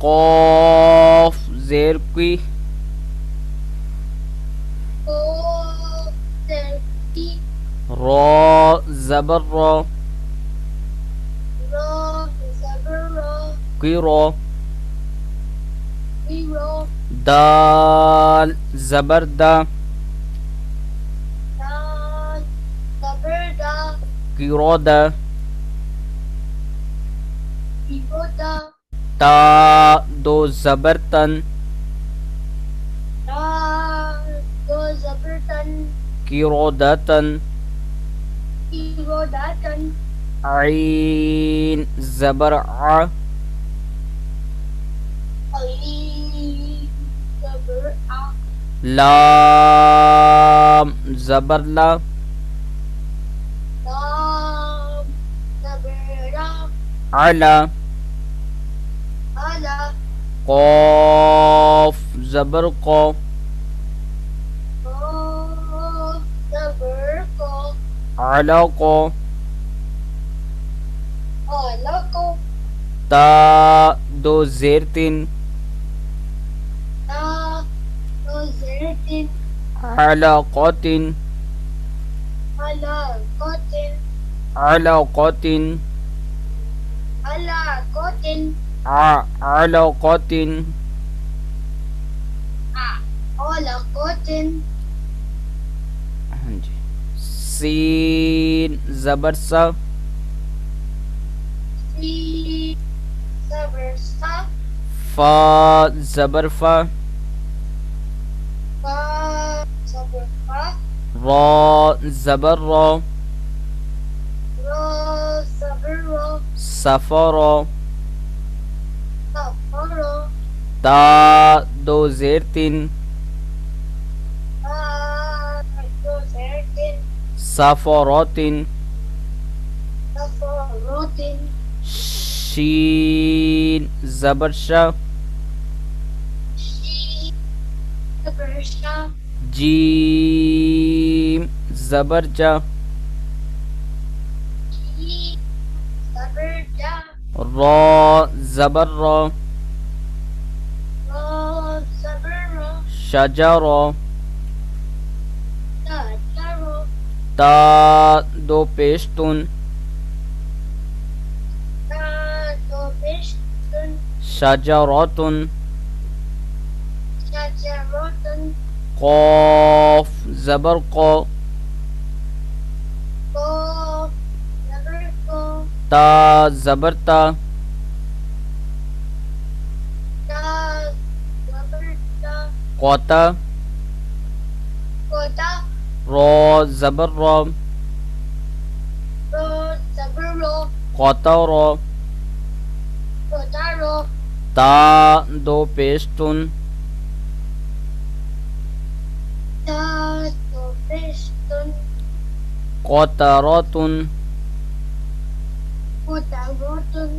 قاف زیر کی قاف زیر کی را زبر را را زبر را کی را کی را دال زبر دا دال زبر دا کی را دا کی را دا تا دو زبر تن دال دو زبر تن کی را دا تن کی را دا تن عین زبر ع عین زبر ع لام زبر لا لام زبر را علا علا قاف زبر قا قاف زبر قا علق علق تا دو زیر تین تا دو زیر تین علقات علقات علقات علقات علقات علقات سین زبر سا سین زبر سا فا زبر فا فا زبر فا را زبر را را زبر را سفر سفر تا دو زیر تین تا دو زیر تین سفرات سفرات شین زبر شا شین زبر شا جیم زبر جا جیم زبر جا را زبر را را زبر را شجر شجر تا دو پیشتون تا دو پشتن شجرات شجرات قاف زبر قا قاف زبر قا تا زبر تا تا زبر تا قوتا قوتا را زبر را را زبر را قوتا را قوتا را تا دو پیشتون تا دو پشتن قطرات قطرات